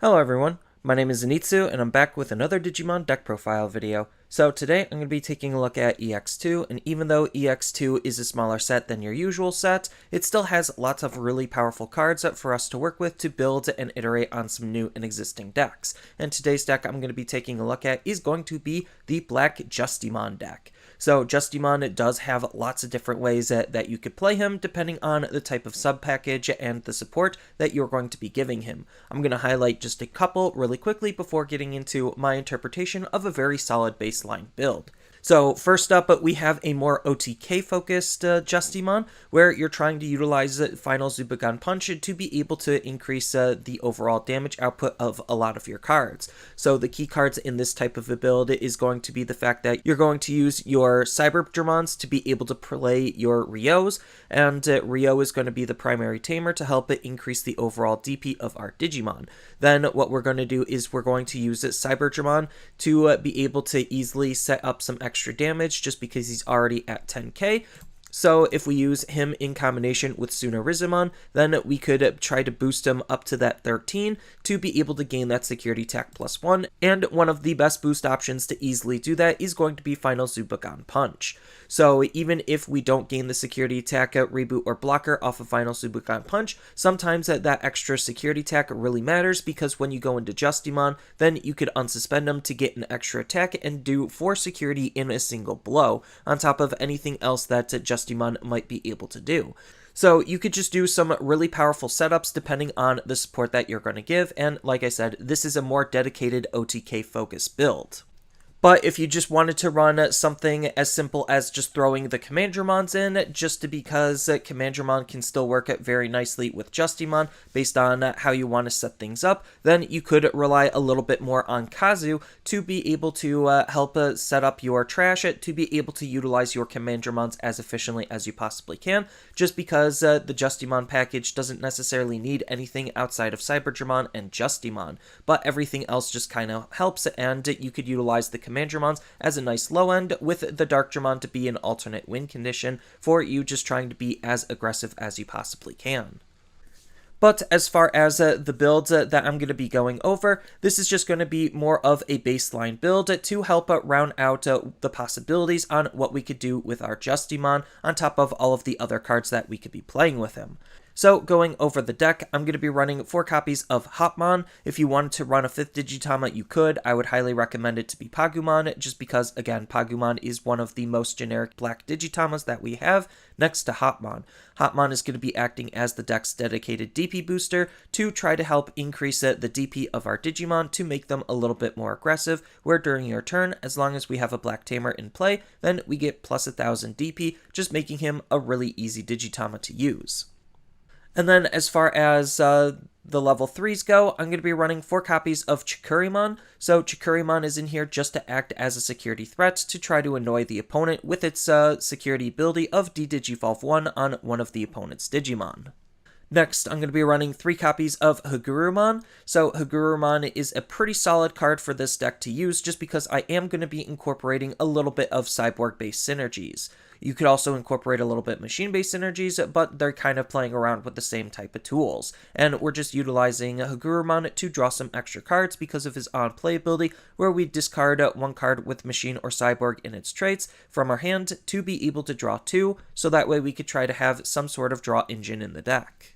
Hello everyone, my name is Zenitsu and I'm back with another Digimon deck profile video. So today I'm going to be taking a look at EX2, and even though EX2 is a smaller set than your usual set, it still has lots of really powerful cards for us to work with to build and iterate on some new and existing decks. And today's deck I'm going to be taking a look at is going to be the Black Justimon deck. So Justimon does have lots of different ways that you could play him depending on the type of sub package and the support that you're going to be giving him. I'm going to highlight just a couple really quickly before getting into my interpretation of a very solid baseline build. So first up, we have a more OTK focused Justimon, where you're trying to utilize Final Zubagan Punch to be able to increase the overall damage output of a lot of your cards. So the key cards in this type of a build is going to be the fact that you're going to use your Cyberdramons to be able to play your Ryos, and Ryo is going to be the primary tamer to help it increase the overall DP of our Digimon. Then what we're going to do is we're going to use Cyberdramon to be able to easily set up some extra damage just because he's already at 10k. So if we use him in combination with Sunarizamon, then we could try to boost him up to that 13 to be able to gain that security attack +1. And one of the best boost options to easily do that is going to be Final Zubagan Punch. So even if we don't gain the security attack, reboot, or blocker off of Final Zubagan Punch, sometimes that extra security attack really matters, because when you go into Justimon, then you could unsuspend him to get an extra attack and do 4 security in a single blow, on top of anything else that Justimon might be able to do. So you could just do some really powerful setups depending on the support that you're going to give, and like I said, this is a more dedicated OTK focused build. But if you just wanted to run something as simple as just throwing the Commandramons in, just because Commandramon can still work very nicely with Justimon based on how you want to set things up, then you could rely a little bit more on Kazu to be able to help set up your trash, to be able to utilize your Commandramons as efficiently as you possibly can, just because the Justimon package doesn't necessarily need anything outside of Cyberdramon and Justimon, but everything else just kind of helps, and you could utilize the Commandramons as a nice low end, with the Darkdramon to be an alternate win condition for you just trying to be as aggressive as you possibly can. But as far as the builds that I'm going to be going over, this is just going to be more of a baseline build to help round out the possibilities on what we could do with our Justimon, on top of all of the other cards that we could be playing with him. So going over the deck, I'm going to be running 4 copies of Hopmon. If you wanted to run a 5th Digitama, you could. I would highly recommend it to be Pagumon, just because, again, Pagumon is one of the most generic black Digitamas that we have, next to Hopmon. Hopmon is going to be acting as the deck's dedicated DP booster to try to help increase the DP of our Digimon to make them a little bit more aggressive, where during your turn, as long as we have a black tamer in play, then we get plus 1000 DP, just making him a really easy Digitama to use. And then as far as the level 3s go, I'm going to be running 4 copies of Chikurimon. So Chikurimon is in here just to act as a security threat to try to annoy the opponent with its security ability of De-Digivolve 1 on one of the opponent's Digimon. Next, I'm going to be running 3 copies of Hagurumon. So Hagurumon is a pretty solid card for this deck to use, just because I am going to be incorporating a little bit of cyborg-based synergies. You could also incorporate a little bit machine-based synergies, but they're kind of playing around with the same type of tools. And we're just utilizing Hagurumon to draw some extra cards because of his on-play ability, where we discard 1 card with machine or cyborg in its traits from our hand to be able to draw 2, so that way we could try to have some sort of draw engine in the deck.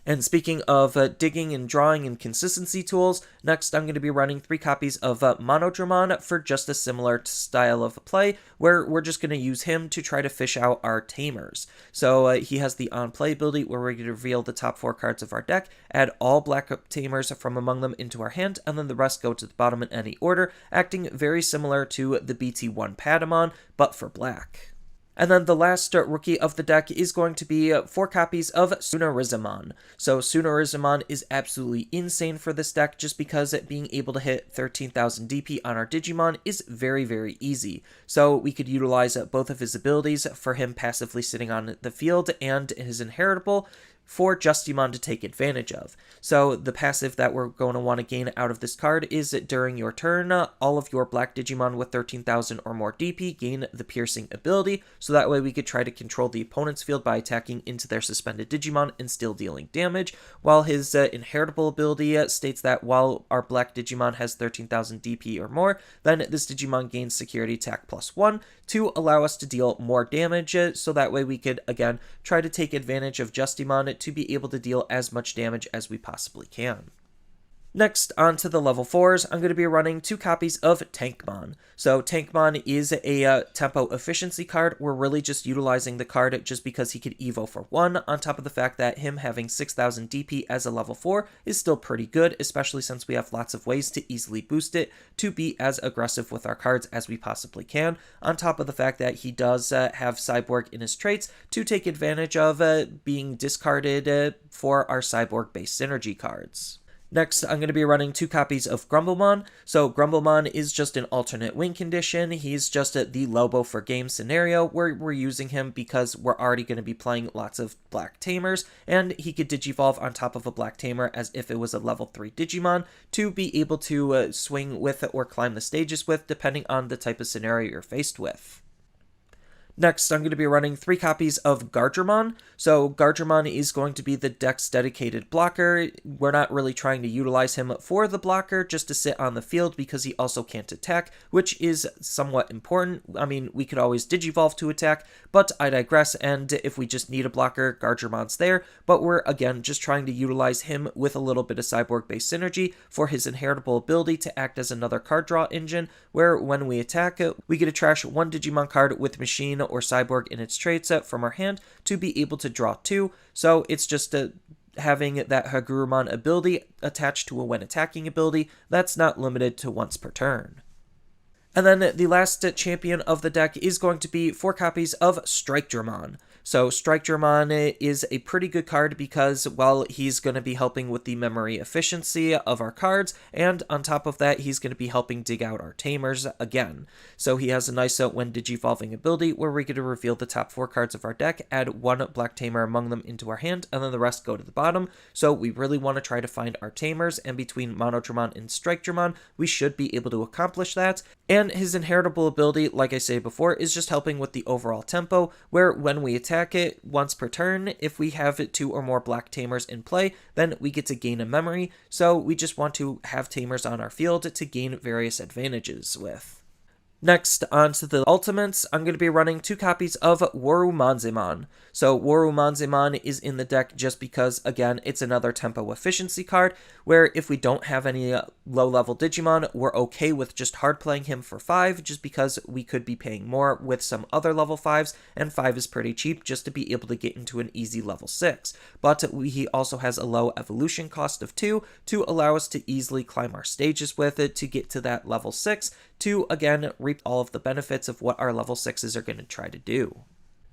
And speaking of digging and drawing and consistency tools, next I'm going to be running 3 copies of Monodramon for just a similar style of play, where we're just going to use him to try to fish out our tamers. So he has the on-play ability where we're going to reveal the top 4 cards of our deck, add all black tamers from among them into our hand, and then the rest go to the bottom in any order, acting very similar to the BT1-Patamon, but for black. And then the last rookie of the deck is going to be 4 copies of Sunarizamon. So Sunarizamon is absolutely insane for this deck, just because being able to hit 13,000 DP on our Digimon is very, very easy. So we could utilize both of his abilities for him passively sitting on the field and his inheritable, for Justimon to take advantage of. So the passive that we're going to want to gain out of this card is during your turn, all of your black Digimon with 13,000 or more DP gain the piercing ability, so that way we could try to control the opponent's field by attacking into their suspended Digimon and still dealing damage, while his inheritable ability states that while our black Digimon has 13,000 DP or more, then this Digimon gains security attack +1 to allow us to deal more damage, so that way we could, again, try to take advantage of Justimon to be able to deal as much damage as we possibly can. Next, on to the level 4s, I'm going to be running 2 copies of Tankmon. So Tankmon is a tempo efficiency card. We're really just utilizing the card just because he could evo for 1, on top of the fact that him having 6,000 DP as a level 4 is still pretty good, especially since we have lots of ways to easily boost it to be as aggressive with our cards as we possibly can, on top of the fact that he does have Cyborg in his traits to take advantage of being discarded for our Cyborg-based synergy cards. Next, I'm going to be running 2 copies of Grumblemon. So Grumblemon is just an alternate win condition. He's just the Lobo for game scenario where we're using him because we're already going to be playing lots of black tamers, and he could digivolve on top of a black tamer as if it was a level 3 Digimon to be able to swing with or climb the stages with, depending on the type of scenario you're faced with. Next, I'm going to be running 3 copies of Guardromon. So Guardromon is going to be the deck's dedicated blocker. We're not really trying to utilize him for the blocker, just to sit on the field because he also can't attack, which is somewhat important. I mean, we could always digivolve to attack, but I digress, and if we just need a blocker, Guardromon's there, but we're, again, just trying to utilize him with a little bit of Cyborg-based synergy for his inheritable ability to act as another card draw engine, where when we attack, we get to trash 1 Digimon card with Machine or Cyborg in its traits from our hand to be able to draw 2, so it's just having that Hagurumon ability attached to a when attacking ability that's not limited to once per turn. And then the last champion of the deck is going to be 4 copies of Strikedramon. So Strikedramon is a pretty good card because, well, he's going to be helping with the memory efficiency of our cards, and on top of that, he's going to be helping dig out our tamers again. So he has a nice when digivolving ability where we get to reveal the top 4 cards of our deck, add 1 black tamer among them into our hand, and then the rest go to the bottom. So we really want to try to find our tamers, and between Monodramon and Strikedramon, we should be able to accomplish that. And his inheritable ability, like I said before, is just helping with the overall tempo, where when we attack it once per turn, if we have 2 or more black tamers in play, then we get to gain a memory, so we just want to have tamers on our field to gain various advantages with. Next, on to the ultimates, I'm going to be running 2 copies of WaruMonzaemon. So WaruMonzaemon is in the deck just because, again, it's another tempo efficiency card, where if we don't have any low-level Digimon, we're okay with just hard playing him for 5, just because we could be paying more with some other level 5s, and 5 is pretty cheap just to be able to get into an easy level 6. But he also has a low evolution cost of 2 to allow us to easily climb our stages with it to get to that level 6, to, again, reap all of the benefits of what our level 6s are going to try to do.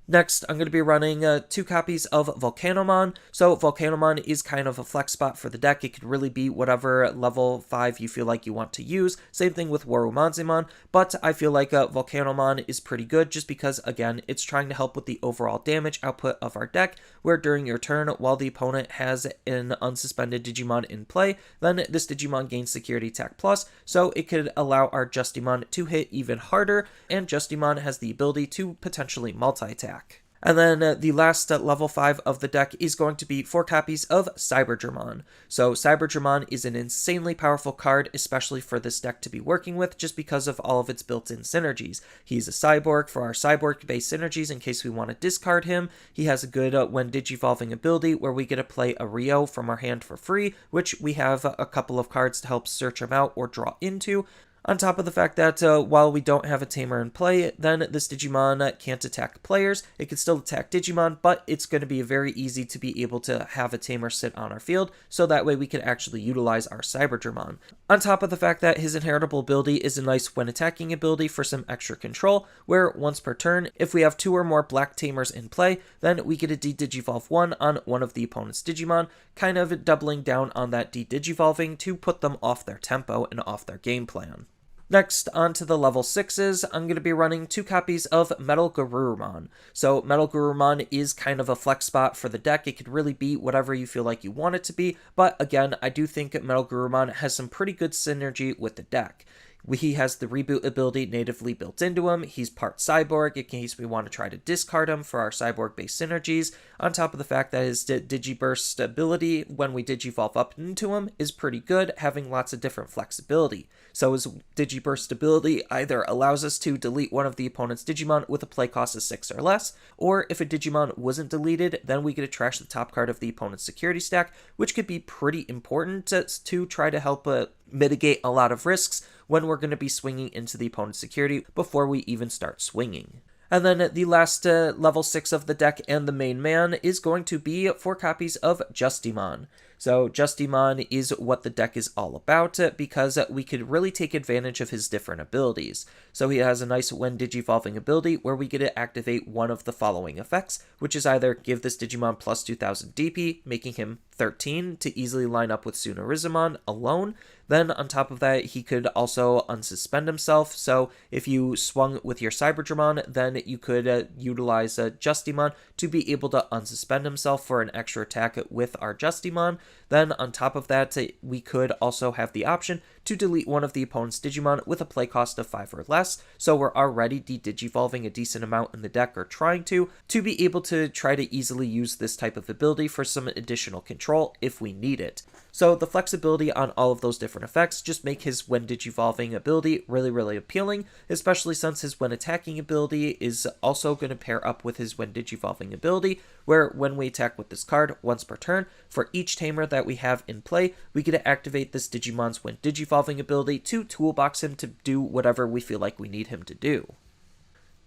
Next, I'm going to be running 2 copies of Volcanomon. So Volcanomon is kind of a flex spot for the deck. It could really be whatever level 5 you feel like you want to use. Same thing with WaruMonzaemon, but I feel like Volcanomon is pretty good just because, again, it's trying to help with the overall damage output of our deck, where during your turn, while the opponent has an unsuspended Digimon in play, then this Digimon gains security attack plus, so it could allow our Justimon to hit even harder, and Justimon has the ability to potentially multi-attack. And then the last level 5 of the deck is going to be 4 copies of Cyberdramon. So Cyberdramon is an insanely powerful card, especially for this deck to be working with, just because of all of its built-in synergies. He's a cyborg for our cyborg-based synergies in case we want to discard him. He has a good when digivolving ability where we get to play a Ryo from our hand for free, which we have a couple of cards to help search him out or draw into. On top of the fact that while we don't have a tamer in play, then this Digimon can't attack players. It can still attack Digimon, but it's going to be very easy to be able to have a tamer sit on our field, so that way we can actually utilize our Cyberdramon. On top of the fact that his inheritable ability is a nice when attacking ability for some extra control, where once per turn, if we have 2 or more black tamers in play, then we get to de-digivolve 1 on one of the opponent's Digimon, kind of doubling down on that de-digivolving to put them off their tempo and off their game plan. Next, on to the level 6s, I'm going to be running 2 copies of MetalGarurumon. So MetalGarurumon is kind of a flex spot for the deck. It could really be whatever you feel like you want it to be, but again, I do think MetalGarurumon has some pretty good synergy with the deck. He has the reboot ability natively built into him. He's part cyborg in case we want to try to discard him for our cyborg-based synergies, on top of the fact that his Digiburst ability, when we Digivolve up into him, is pretty good, having lots of different flexibility. So his Digiburst ability either allows us to delete one of the opponent's Digimon with a play cost of 6 or less, or if a Digimon wasn't deleted, then we get to trash the top card of the opponent's security stack, which could be pretty important to try to help mitigate a lot of risks when we're going to be swinging into the opponent's security before we even start swinging. And then the last level 6 of the deck and the main man is going to be 4 copies of Justimon. So Justimon is what the deck is all about because we could really take advantage of his different abilities. So he has a nice when Digivolving ability where we get to activate one of the following effects, which is either give this Digimon plus 2000 DP, making him 13 to easily line up with Sunarizamon alone. Then on top of that, he could also unsuspend himself. So if you swung with your Cyberdramon, then you could utilize Justimon to be able to unsuspend himself for an extra attack with our Justimon. Then on top of that, we could also have the option to delete one of the opponent's Digimon with a play cost of 5 or less, so we're already de-Digivolving a decent amount in the deck, or trying to be able to try to easily use this type of ability for some additional control if we need it. So the flexibility on all of those different effects just make his when Digivolving ability really appealing, especially since his when attacking ability is also going to pair up with his when Digivolving ability, where when we attack with this card once per turn, for each tamer that we have in play, we get to activate this Digimon's when Digivolving ability to toolbox him to do whatever we feel like we need him to do.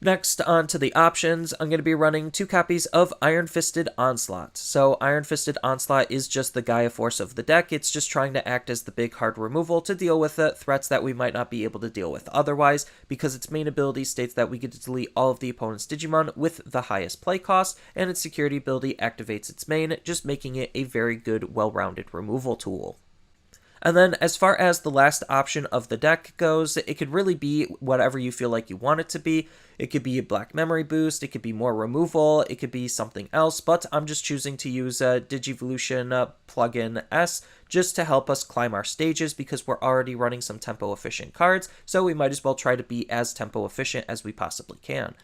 Next, on to the options, I'm going to be running 2 copies of Iron Fisted Onslaught. So Iron Fisted Onslaught is just the Gaia Force of the deck. It's just trying to act as the big hard removal to deal with threats that we might not be able to deal with otherwise, because its main ability states that we get to delete all of the opponent's Digimon with the highest play cost, and its security ability activates its main, just making it a very good, well-rounded removal tool. And then as far as the last option of the deck goes, it could really be whatever you feel like you want it to be. It could be a black memory boost, it could be more removal, it could be something else, but I'm just choosing to use Digivolution plugin S just to help us climb our stages because we're already running some tempo efficient cards, so we might as well try to be as tempo efficient as we possibly can.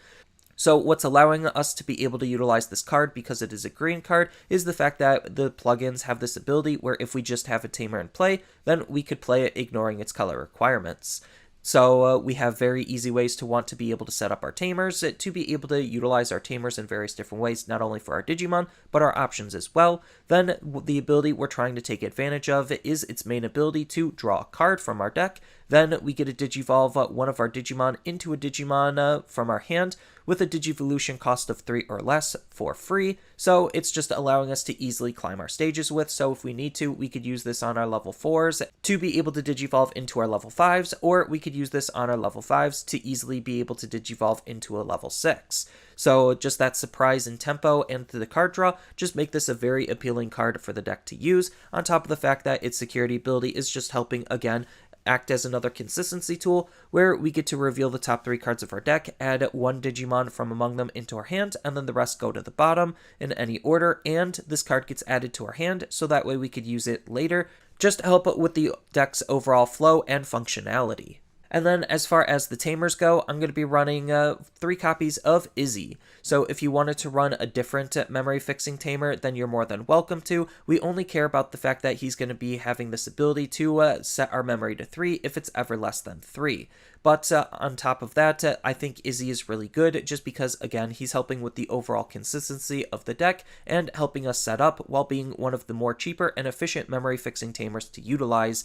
So what's allowing us to be able to utilize this card, because it is a green card, is the fact that the plugins have this ability where if we just have a tamer in play, then we could play it ignoring its color requirements. So we have very easy ways to want to be able to set up our tamers, to be able to utilize our tamers in various different ways, not only for our Digimon, but our options as well. Then the ability we're trying to take advantage of is its main ability to draw a card from our deck. Then we get to Digivolve one of our Digimon into a Digimon from our hand with a Digivolution cost of 3 or less for free. So it's just allowing us to easily climb our stages with. So if we need to, we could use this on our level 4s to be able to Digivolve into our level 5s, or we could use this on our level 5s to easily be able to Digivolve into a level 6. So just that surprise in tempo and the card draw just make this a very appealing card for the deck to use, on top of the fact that its security ability is just helping, again, act as another consistency tool where we get to reveal the top 3 cards of our deck, add 1 Digimon from among them into our hand, and then the rest go to the bottom in any order, and this card gets added to our hand so that way we could use it later, just to help with the deck's overall flow and functionality. And then as far as the tamers go, I'm going to be running 3 copies of Izzy. So if you wanted to run a different memory fixing tamer, then you're more than welcome to. We only care about the fact that he's going to be having this ability to set our memory to 3 if it's ever less than 3. But on top of that, I think Izzy is really good just because, again, he's helping with the overall consistency of the deck and helping us set up while being one of the more cheaper and efficient memory fixing tamers to utilize,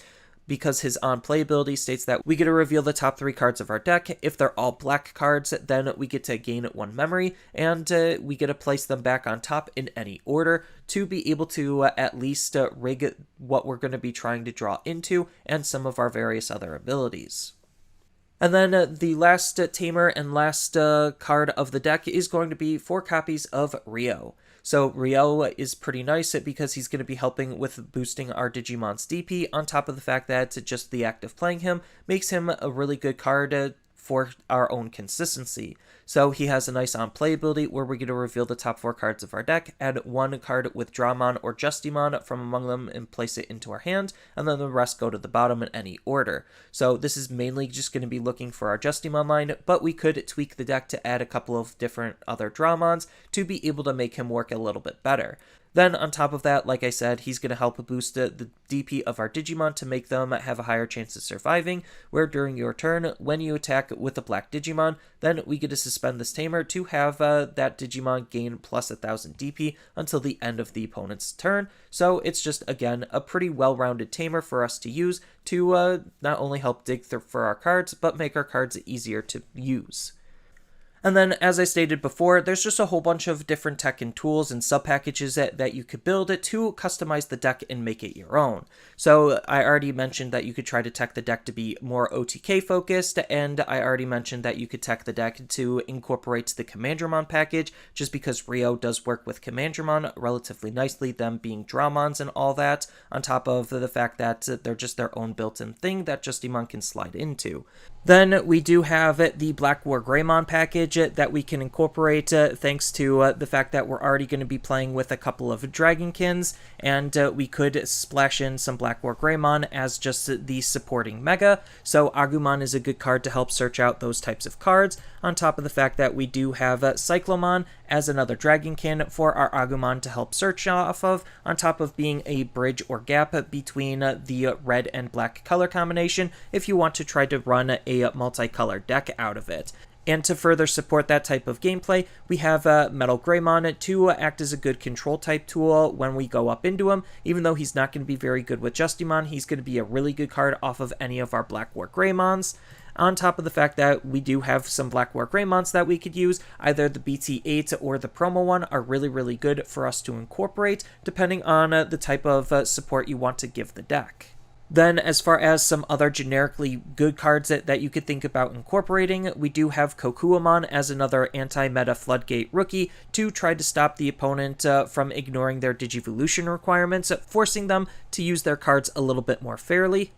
because his on-play ability states that we get to reveal the top 3 cards of our deck. If they're all black cards, then we get to gain 1 memory, and we get to place them back on top in any order to be able to at least rig what we're going to be trying to draw into and some of our various other abilities. And then the last tamer and last card of the deck is going to be 4 copies of Ryo. So Ryo is pretty nice because he's going to be helping with boosting our Digimon's DP, on top of the fact that just the act of playing him makes him a really good card for our own consistency. So he has a nice on-play ability where we're going to reveal the top 4 cards of our deck, add 1 card with Dramon or Justimon from among them and place it into our hand, and then the rest go to the bottom in any order. So this is mainly just going to be looking for our Justimon line, but we could tweak the deck to add a couple of different other Dramons to be able to make him work a little bit better. Then, on top of that, like I said, he's going to help boost the DP of our Digimon to make them have a higher chance of surviving, where during your turn, when you attack with a black Digimon, then we get to suspend this tamer to have that Digimon gain plus 1000 DP until the end of the opponent's turn. So it's just, again, a pretty well-rounded tamer for us to use to not only help dig for our cards, but make our cards easier to use. And then, as I stated before, there's just a whole bunch of different tech and tools and sub-packages that you could build to customize the deck and make it your own. So I already mentioned that you could try to tech the deck to be more OTK focused, and I already mentioned that you could tech the deck to incorporate the Commandramon package, just because Ryo does work with Commandramon relatively nicely, them being Dramons and all that, on top of the fact that they're just their own built-in thing that Justimon can slide into. Then we do have the Black WaruMonzaemon package that we can incorporate thanks to the fact that we're already going to be playing with a couple of Dragonkins, and we could splash in some Black WaruMonzaemon as just the supporting mega. So Agumon is a good card to help search out those types of cards, on top of the fact that we do have Cyclomon as another Dragonkin for our Agumon to help search off of, on top of being a bridge or gap between the red and black color combination if you want to try to run a multicolor deck out of it. And to further support that type of gameplay, we have MetalGarurumon to act as a good control type tool when we go up into him. Even though he's not going to be very good with Justimon, he's going to be a really good card off of any of our Black WaruMonzaemons. On top of the fact that we do have some Black WaruMonzaemons that we could use, either the BT8 or the promo one are really good for us to incorporate, depending on the type of support you want to give the deck. Then, as far as some other generically good cards that you could think about incorporating, we do have Kokuamon as another anti-meta Floodgate rookie to try to stop the opponent from ignoring their Digivolution requirements, forcing them to use their cards a little bit more fairly.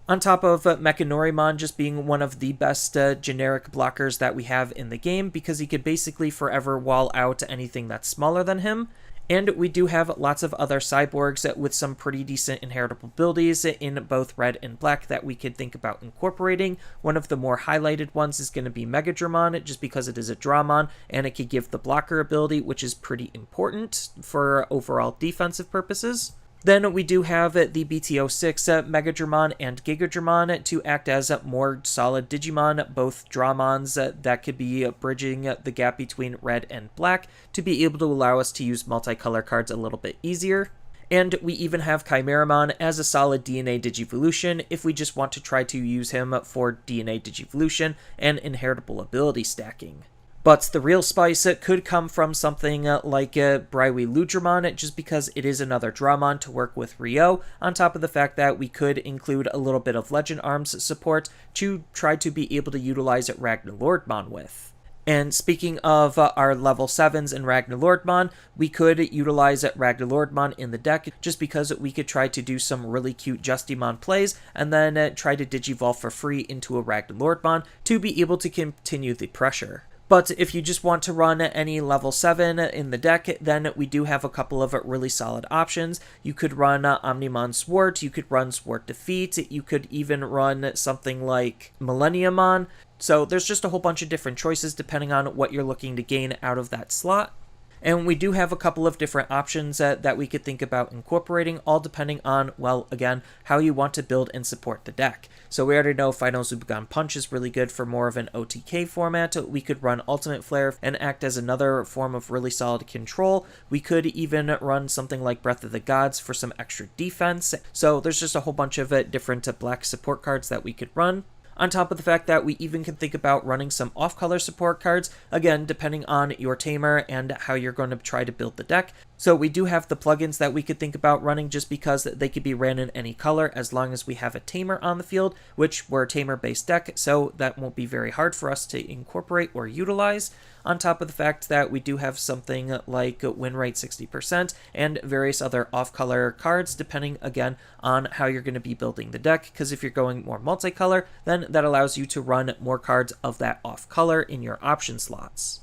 On top of Mechanorimon just being one of the best generic blockers that we have in the game, because he could basically forever wall out anything that's smaller than him. And we do have lots of other cyborgs with some pretty decent inheritable abilities in both red and black that we could think about incorporating. One of the more highlighted ones is going to be Megadramon, just because it is a Dramon and it could give the blocker ability, which is pretty important for overall defensive purposes. Then we do have the BT06 Megadramon and Gigadramon to act as more solid Digimon, both Dramons that could be bridging the gap between red and black to be able to allow us to use multicolor cards a little bit easier. And we even have Chimeramon as a solid DNA Digivolution if we just want to try to use him for DNA Digivolution and inheritable ability stacking. But the real spice could come from something like Ryo just because it is another Dramon to work with Ryo, on top of the fact that we could include a little bit of Legend Arms support to try to be able to utilize Ragnarlordmon with. And speaking of our level 7s in Ragnarlordmon, we could utilize Ragnarlordmon in the deck just because we could try to do some really cute Justimon plays and then try to Digivolve for free into a Ragnarlordmon to be able to continue the pressure. But if you just want to run any level 7 in the deck, then we do have a couple of really solid options. You could run Omnimon Swart, you could run Swart Defeat, you could even run something like Millenniumon. So there's just a whole bunch of different choices depending on what you're looking to gain out of that slot. And we do have a couple of different options that we could think about incorporating, all depending on, well, again, how you want to build and support the deck. So we already know Final Zubagon Punch is really good for more of an OTK format. We could run Ultimate Flare and act as another form of really solid control. We could even run something like Breath of the Gods for some extra defense. So there's just a whole bunch of different black support cards that we could run. On top of the fact that we even can think about running some off-color support cards, again, depending on your tamer and how you're going to try to build the deck. So we do have the plugins that we could think about running just because they could be ran in any color as long as we have a Tamer on the field, which we're a Tamer-based deck, so that won't be very hard for us to incorporate or utilize, on top of the fact that we do have something like win rate 60% and various other off-color cards, depending, again, on how you're going to be building the deck, because if you're going more multicolor, then that allows you to run more cards of that off-color in your option slots.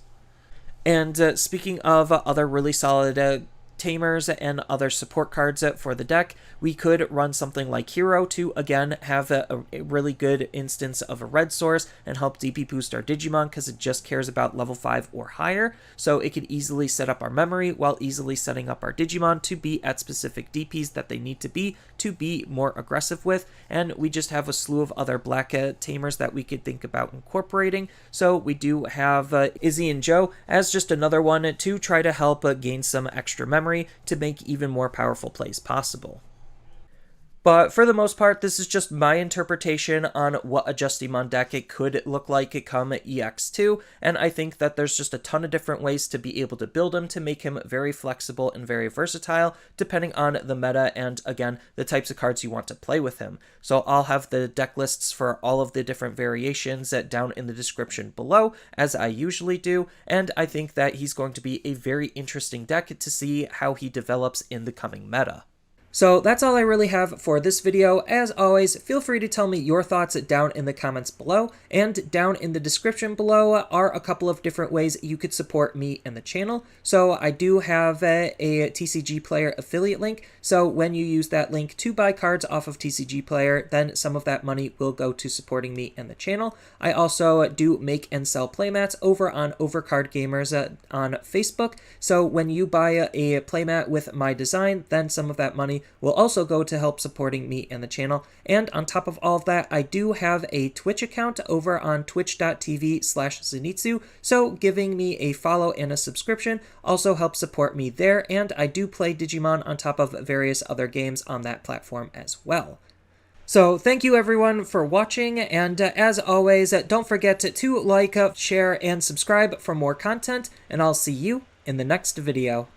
And speaking of other really solid Tamers and other support cards for the deck, we could run something like Hero to, again, have a really good instance of a red source and help DP boost our Digimon because it just cares about level 5 or higher, so it could easily set up our memory while easily setting up our Digimon to be at specific DPs that they need to be more aggressive with, and we just have a slew of other black Tamers that we could think about incorporating. So we do have Izzy and Joe as just another one to try to help gain some extra memory to make even more powerful plays possible. But for the most part, this is just my interpretation on what a Justimon deck it could look like come EX2, and I think that there's just a ton of different ways to be able to build him to make him very flexible and very versatile, depending on the meta and, again, the types of cards you want to play with him. So I'll have the deck lists for all of the different variations down in the description below, as I usually do, and I think that he's going to be a very interesting deck to see how he develops in the coming meta. So that's all I really have for this video. As always, feel free to tell me your thoughts down in the comments below, and down in the description below are a couple of different ways you could support me and the channel. So I do have a TCG Player affiliate link, so when you use that link to buy cards off of TCG Player, then some of that money will go to supporting me and the channel. I also do make and sell playmats over on Overcard Gamers on Facebook, so when you buy a playmat with my design, then some of that money will also go to help supporting me and the channel. And on top of all of that, I do have a Twitch account over on twitch.tv/Zenitsu, so giving me a follow and a subscription also helps support me there, and I do play Digimon on top of various other games on that platform as well. So thank you everyone for watching, and as always, don't forget to like, share, and subscribe for more content, and I'll see you in the next video.